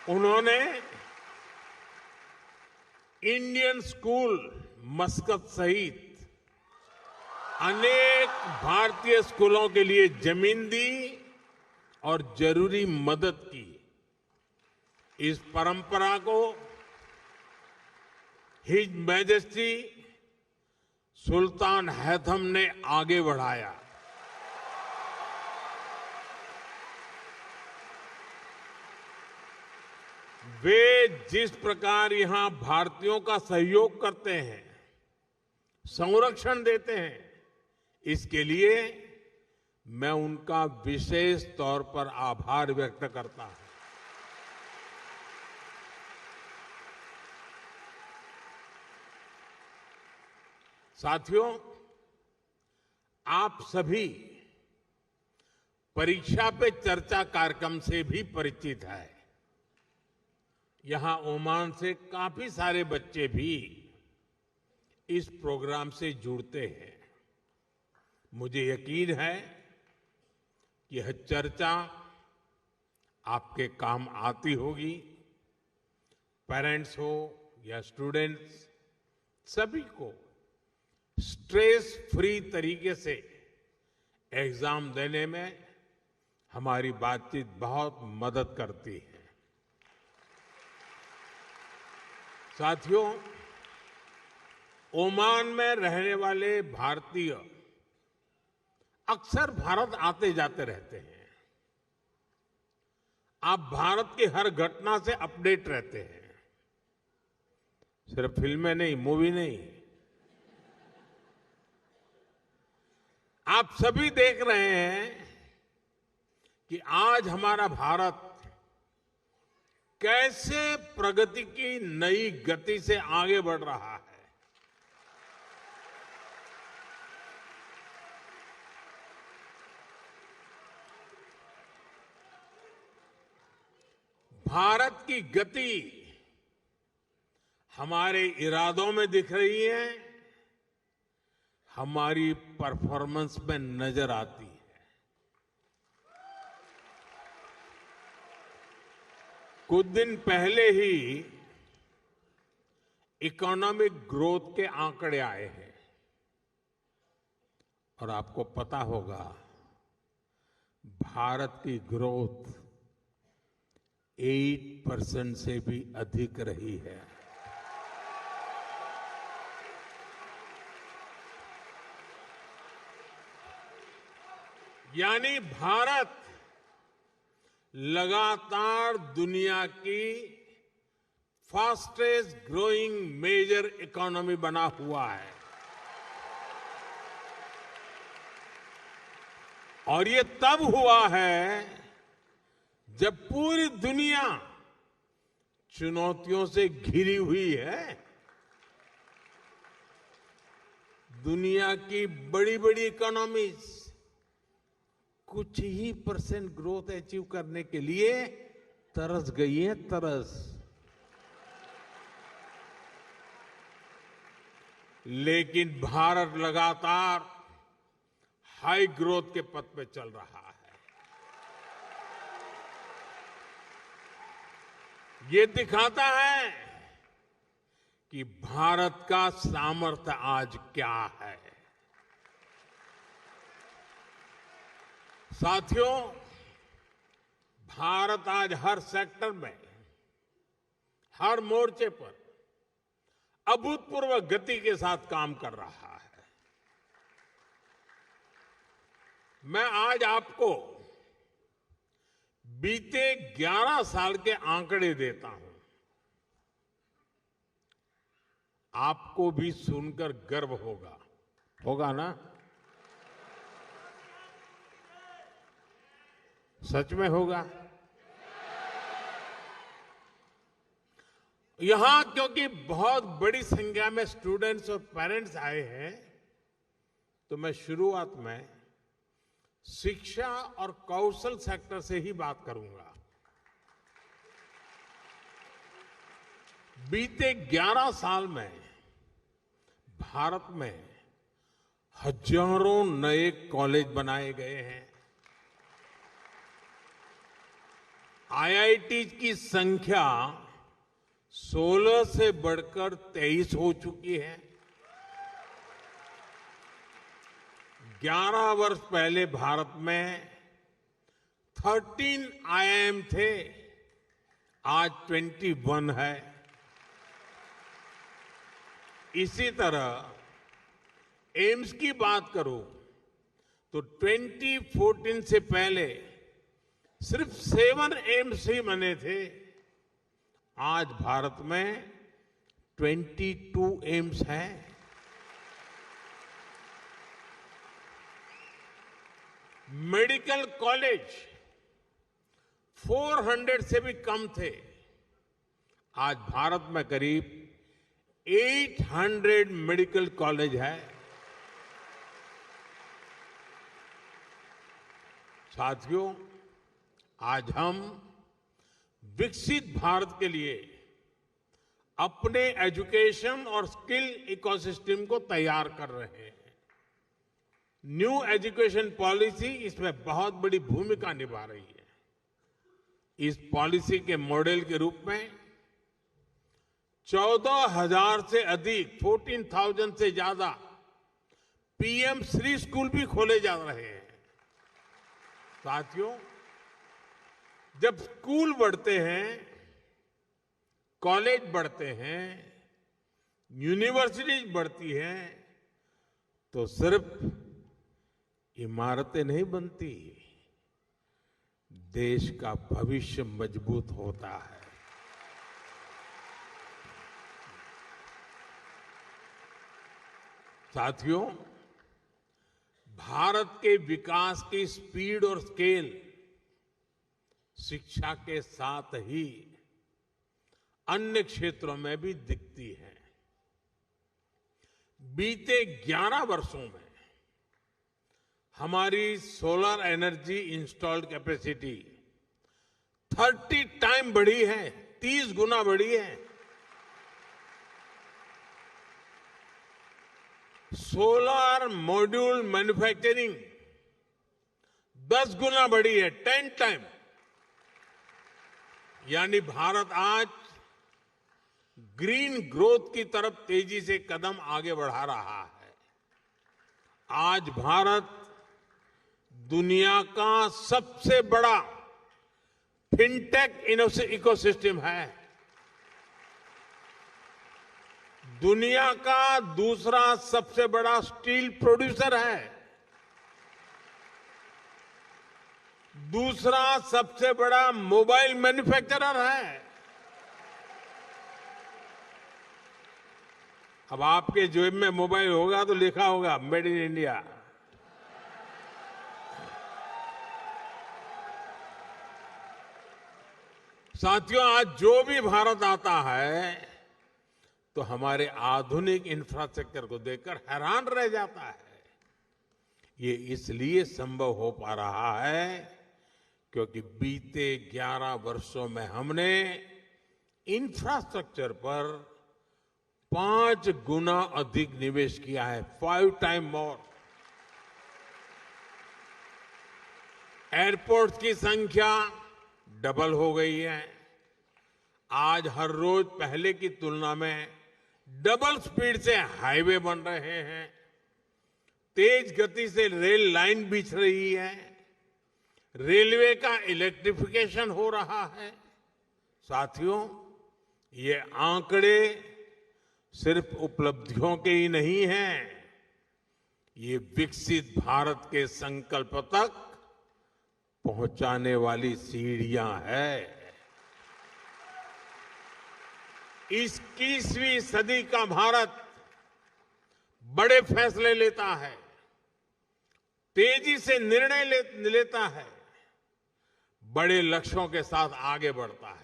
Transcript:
उन्होंने Indian school मस्कत सहित अनेक भारतीय स्कूलों के लिए जमीन दी और जरूरी मदद की। इस परंपरा को हिज मैजेस्टी सुल्तान हैथम ने आगे बढ़ाया। वे जिस प्रकार यहां भारतीयों का सहयोग करते हैं, संरक्षण देते हैं, इसके लिए मैं उनका विशेष तौर पर आभार व्यक्त करता हूं। साथियों, आप सभी परीक्षा पे चर्चा कार्यक्रम से भी परिचित हैं। यहां ओमान से काफी सारे बच्चे भी इस प्रोग्राम से जुड़ते हैं। मुझे यकीन है कि यह चर्चा आपके काम आती होगी। पेरेंट्स हो या स्टूडेंट्स, सभी को स्ट्रेस फ्री तरीके से एग्जाम देने में हमारी बातचीत बहुत मदद करती है। साथियों, ओमान में रहने वाले भारतीय अक्सर भारत आते जाते रहते हैं। आप भारत की हर घटना से अपडेट रहते हैं, सिर्फ फिल्में नहीं, मूवी नहीं। आप सभी देख रहे हैं कि आज हमारा भारत कैसे प्रगति की नई गति से आगे बढ़ रहा है। भारत की गति हमारे इरादों में दिख रही है, हमारी परफॉर्मेंस में नजर आती है। कुछ दिन पहले ही इकोनॉमिक ग्रोथ के आंकड़े आए हैं और आपको पता होगा भारत की ग्रोथ 8% से भी अधिक रही है। यानी भारत लगातार दुनिया की फास्टेस्ट ग्रोइंग मेजर इकोनॉमी बना हुआ है। और ये तब हुआ है जब पूरी दुनिया चुनौतियों से घिरी हुई है। दुनिया की बड़ी बड़ी इकोनॉमीज कुछ ही % ग्रोथ अचीव करने के लिए तरस गई है, तरस। लेकिन भारत लगातार हाई ग्रोथ के पथ पे चल रहा है। ये दिखाता है कि भारत का सामर्थ्य आज क्या है। साथियों, भारत आज हर सेक्टर में, हर मोर्चे पर अभूतपूर्व गति के साथ काम कर रहा है। मैं आज आपको बीते 11 साल के आंकड़े देता हूं। आपको भी सुनकर गर्व होगा, होगा ना? सच में होगा। यहां क्योंकि बहुत बड़ी संख्या में स्टूडेंट्स और पेरेंट्स आए हैं, तो मैं शुरुआत में शिक्षा और कौशल सेक्टर से ही बात करूंगा। बीते 11 साल में भारत में हजारों नए कॉलेज बनाए गए हैं। आईआईटी की संख्या 16 से बढ़कर 23 हो चुकी है। 11 वर्ष पहले भारत में 13 आईआईएम थे, आज 21 है। इसी तरह एम्स की बात करूं तो 2014 से पहले सिर्फ 7 एम्स ही बने थे, आज भारत में 22 एम्स हैं। मेडिकल कॉलेज 400 से भी कम थे, आज भारत में करीब 800 मेडिकल कॉलेज है। साथियों, आज हम विकसित भारत के लिए अपने एजुकेशन और स्किल इकोसिस्टम को तैयार कर रहे हैं। न्यू एजुकेशन पॉलिसी इसमें बहुत बड़ी भूमिका निभा रही है। इस पॉलिसी के मॉडल के रूप में 14,000 से अधिक 14,000 से ज्यादा पीएम श्री स्कूल भी खोले जा रहे हैं। साथियों, जब स्कूल बढ़ते हैं, कॉलेज बढ़ते हैं, यूनिवर्सिटीज बढ़ती हैं, तो सिर्फ इमारतें नहीं बनती, देश का भविष्य मजबूत होता है। साथियों, भारत के विकास की स्पीड और स्केल शिक्षा के साथ ही अन्य क्षेत्रों में भी दिखती है। बीते 11 वर्षों में हमारी solar energy installed capacity 30 time बढ़ी है, 30 गुना बढ़ी है। सोलर मॉड्यूल मैन्युफैक्चरिंग 10 गुना बढ़ी है, 10 टाइम। यानी भारत आज ग्रीन ग्रोथ की तरफ तेजी से कदम आगे बढ़ा रहा है। आज भारत दुनिया का सबसे बड़ा फिनटेक इकोसिस्टम है। दुनिया का दूसरा सबसे बड़ा स्टील प्रोड्यूसर है। दूसरा सबसे बड़ा मोबाइल मैन्युफैक्चरर है। अब आपके जेब में मोबाइल होगा तो लिखा होगा मेड इन इंडिया। साथियों, आज जो भी भारत आता है तो हमारे आधुनिक इंफ्रास्ट्रक्चर को देखकर हैरान रह जाता है। ये इसलिए संभव हो पा रहा है क्योंकि बीते 11 वर्षों में हमने इंफ्रास्ट्रक्चर पर 5 गुना अधिक निवेश किया है, 5 टाइम मोर। एयरपोर्ट की संख्या डबल हो गई है। आज हर रोज पहले की तुलना में डबल स्पीड से हाईवे बन रहे हैं। तेज गति से रेल लाइन बिछ रही है। रेलवे का इलेक्ट्रिफिकेशन हो रहा है। साथियों, ये आंकड़े सिर्फ उपलब्धियों के ही नहीं हैं, ये विकसित भारत के संकल्प तक पहुंचाने वाली सीढ़ियां हैं। 21वीं सदी का भारत बड़े फैसले लेता है, तेजी से निर्णय लेता है, बड़े लक्ष्यों के साथ आगे बढ़ता है।